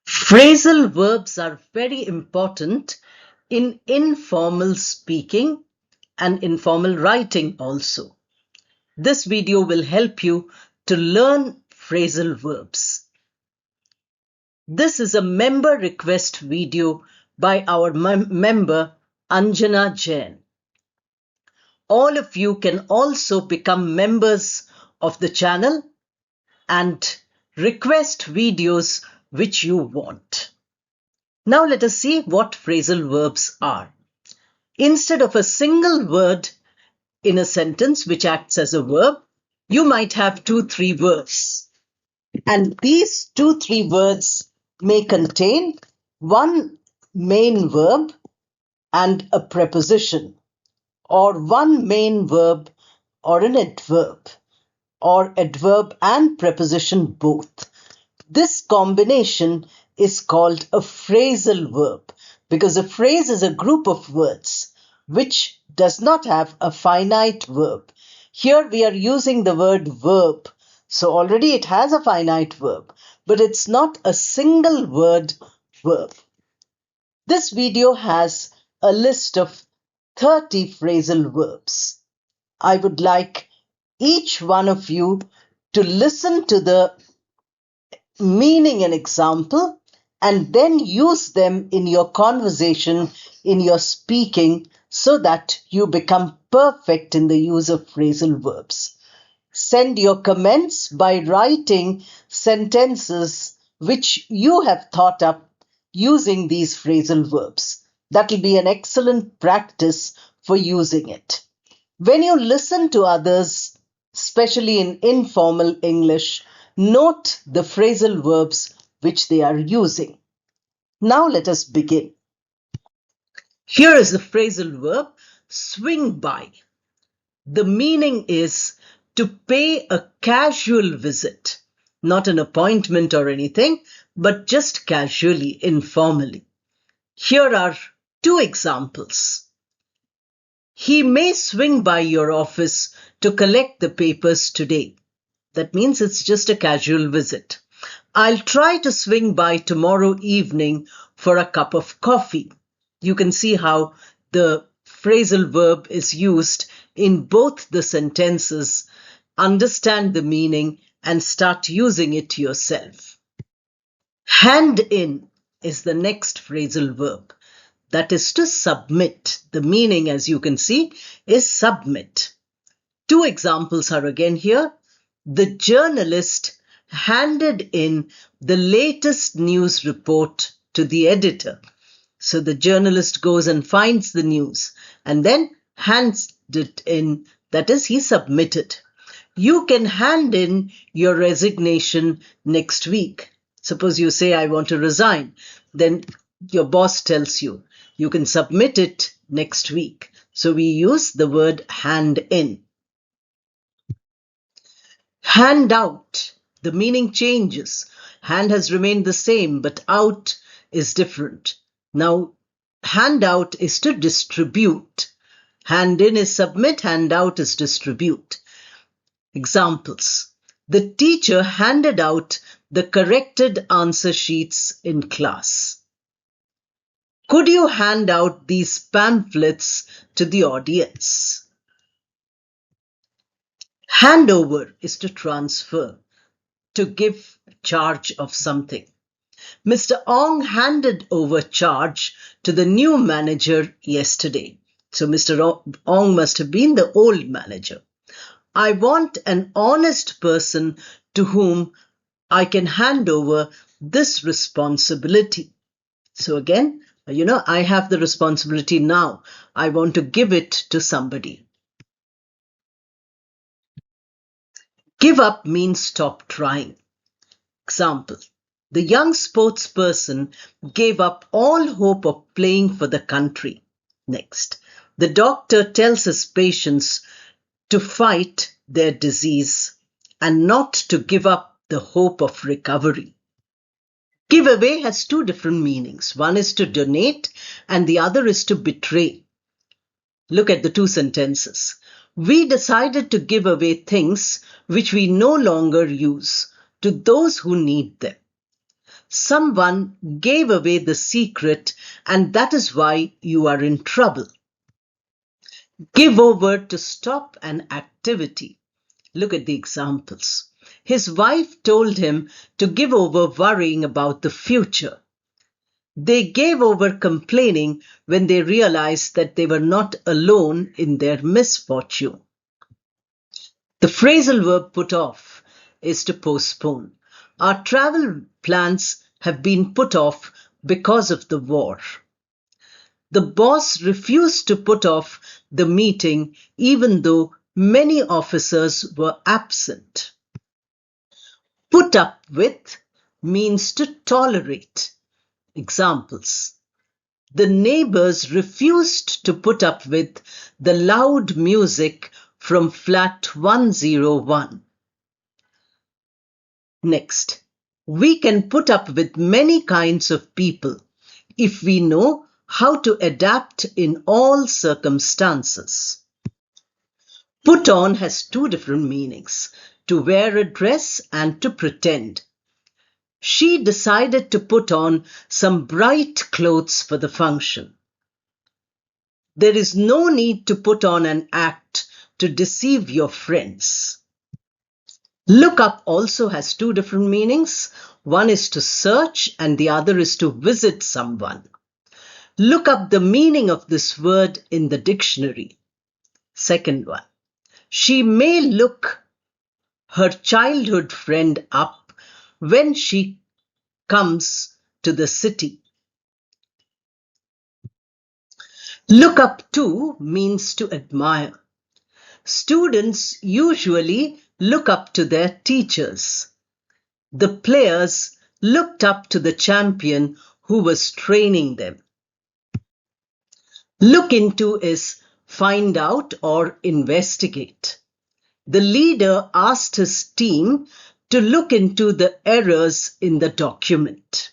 Phrasal verbs are very important in informal speaking and informal writing also. This video will help you to learn phrasal verbs. This is a member request video by our member Anjana Jain. All of you can also become members of the channel and request videos which you want. Now let us see what phrasal verbs are. Instead of a single word in a sentence which acts as a verb, you might have 2-3 words. And these 2-3 words may contain one main verb and a preposition, or one main verb or an adverb, or adverb and preposition both. This combination is called a phrasal verb because a phrase is a group of words which does not have a finite verb. Here we are using the word verb, so already it has a finite verb, but it's not a single word verb. This video has a list of 30 phrasal verbs. I would like each one of you to listen to the meaning and example and then use them in your conversation, in your speaking, so that you become perfect in the use of phrasal verbs. Send your comments by writing sentences which you have thought up using these phrasal verbs. That will be an excellent practice for using it. When you listen to others, especially in informal English, note the phrasal verbs which they are using. Now let us begin. Here is the phrasal verb swing by. The meaning is to pay a casual visit, not an appointment or anything, but just casually, informally. Here are 2 examples. He may swing by your office to collect the papers today. That means it's just a casual visit. I'll try to swing by tomorrow evening for a cup of coffee. You can see how the phrasal verb is used in both the sentences. Understand the meaning and start using it yourself. Hand in is the next phrasal verb. That is to submit. The meaning, as you can see, is submit. 2 examples are again here. The journalist handed in the latest news report to the editor. So the journalist goes and finds the news and then hands it in. That is, he submitted. You can hand in your resignation next week. Suppose you say, I want to resign. Then your boss tells you, you can submit it next week. So we use the word hand in. Hand out. The meaning changes. Hand has remained the same, but out is different. Now, hand out is to distribute. Hand in is submit, hand out is distribute. Examples. The teacher handed out the corrected answer sheets in class. Could you hand out these pamphlets to the audience? Handover is to transfer, to give charge of something. Mr. Ong handed over charge to the new manager yesterday. So Mr. Ong must have been the old manager. I want an honest person to whom I can hand over this responsibility. So again, I have the responsibility now. I want to give it to somebody. Give up means stop trying. Example. The young sportsperson gave up all hope of playing for the country. Next. The doctor tells his patients to fight their disease and not to give up the hope of recovery. Give away has 2 different meanings. One is to donate and the other is to betray. Look at the 2 sentences. We decided to give away things which we no longer use to those who need them. Someone gave away the secret and that is why you are in trouble. Give over, to stop an activity. Look at the examples. His wife told him to give over worrying about the future. They gave over complaining when they realized that they were not alone in their misfortune. The phrasal verb put off is to postpone. Our travel plans have been put off because of the war. The boss refused to put off the meeting even though many officers were absent. Put up with means to tolerate. Examples. The neighbors refused to put up with the loud music from flat 101. Next, we can put up with many kinds of people if we know how to adapt in all circumstances. Put on has two different meanings, to wear a dress and to pretend. She decided to put on some bright clothes for the function. There is no need to put on an act to deceive your friends. Look up also has two different meanings. One is to search and the other is to visit someone. Look up the meaning of this word in the dictionary. Second one. She may look her childhood friend up when she comes to the city. Look up to means to admire. Students usually look up to their teachers. The players looked up to the champion who was training them. Look into is find out or investigate. The leader asked his team to look into the errors in the document.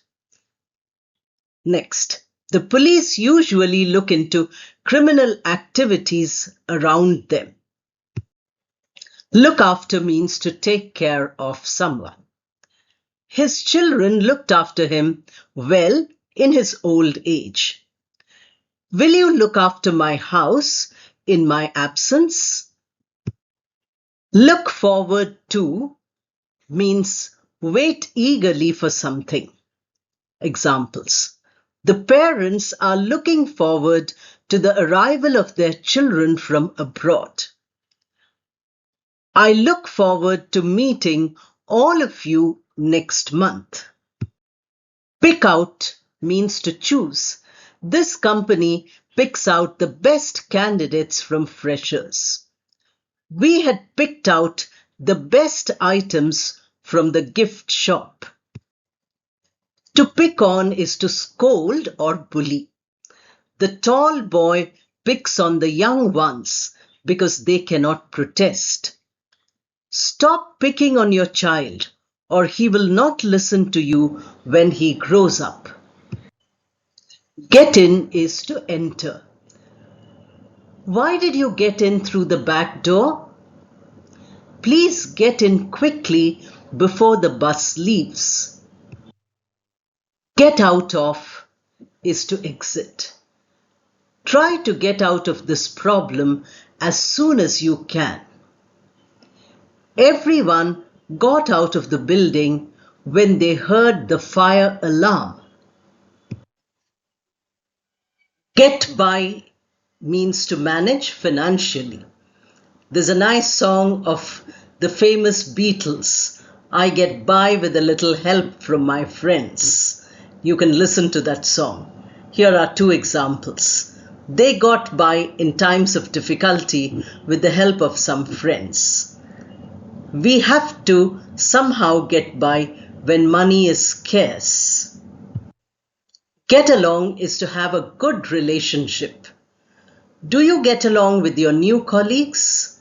Next, the police usually look into criminal activities around them. Look after means to take care of someone. His children looked after him well in his old age. Will you look after my house in my absence? Look forward to means wait eagerly for something. Examples. The parents are looking forward to the arrival of their children from abroad. I look forward to meeting all of you next month. Pick out means to choose. This company picks out the best candidates from freshers. We had picked out the best items from the gift shop. To pick on is to scold or bully. The tall boy picks on the young ones because they cannot protest. Stop picking on your child or he will not listen to you when he grows up. Get in is to enter. Why did you get in through the back door? Please get in quickly before the bus leaves. Get out of is to exit. Try to get out of this problem as soon as you can. Everyone got out of the building when they heard the fire alarm. Get by means to manage financially. There's a nice song of the famous Beatles, I get by with a little help from my friends. You can listen to that song. Here are two examples. They got by in times of difficulty with the help of some friends. We have to somehow get by when money is scarce. Get along is to have a good relationship. Do you get along with your new colleagues?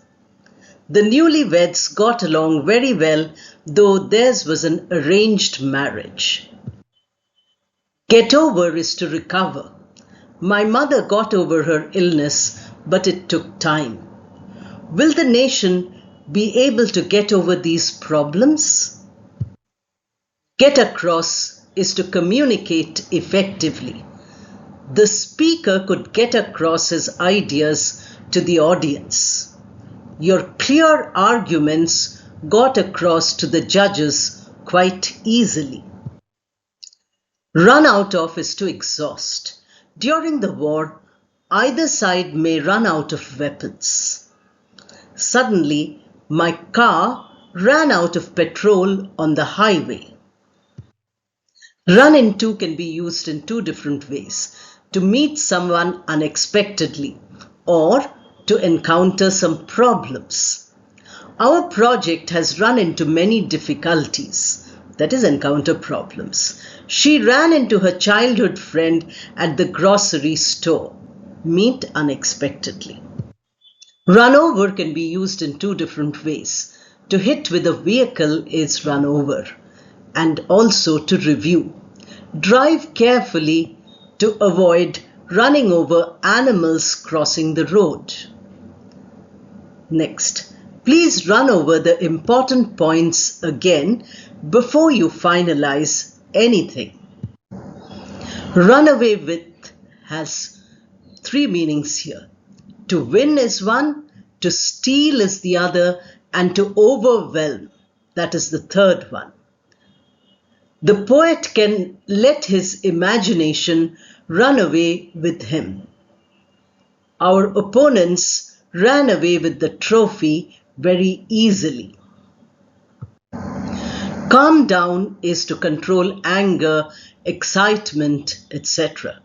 The newlyweds got along very well, though theirs was an arranged marriage. Get over is to recover. My mother got over her illness, but it took time. Will the nation be able to get over these problems? Get across is to communicate effectively. The speaker could get across his ideas to the audience. Your clear arguments got across to the judges quite easily. Run out of is to exhaust. During the war, either side may run out of weapons. Suddenly, my car ran out of petrol on the highway. Run into can be used in two different ways: to meet someone unexpectedly or to encounter some problems. Our project has run into many difficulties, that is, encounter problems. She ran into her childhood friend at the grocery store. Meet unexpectedly. Run over can be used in two different ways. To hit with a vehicle is run over, and also to review. Drive carefully to avoid running over animals crossing the road. Next, please run over the important points again before you finalize anything. Run away with has three meanings here. To win is one, to steal is the other, and to overwhelm, that is the third one. The poet can let his imagination run away with him. Our opponents ran away with the trophy very easily. Calm down is to control anger, excitement, etc.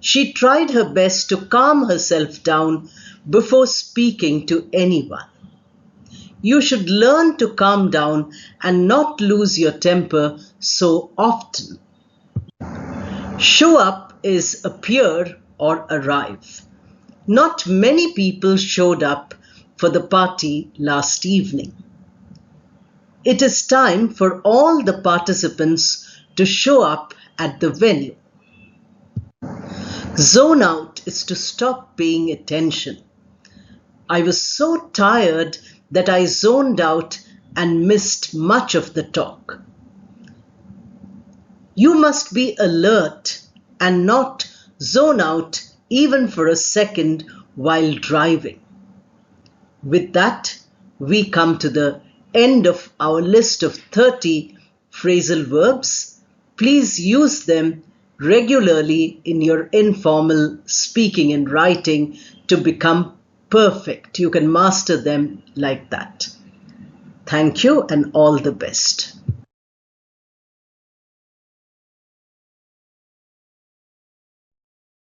She tried her best to calm herself down before speaking to anyone. You should learn to calm down and not lose your temper so often. Show up is appear or arrive. Not many people showed up for the party last evening. It is time for all the participants to show up at the venue. Zone out is to stop paying attention. I was so tired that I zoned out and missed much of the talk. You must be alert and not zone out even for a second while driving. With that, we come to the end of our list of 30 phrasal verbs. Please use them regularly in your informal speaking and writing to become perfect. You can master them like that. Thank you and all the best.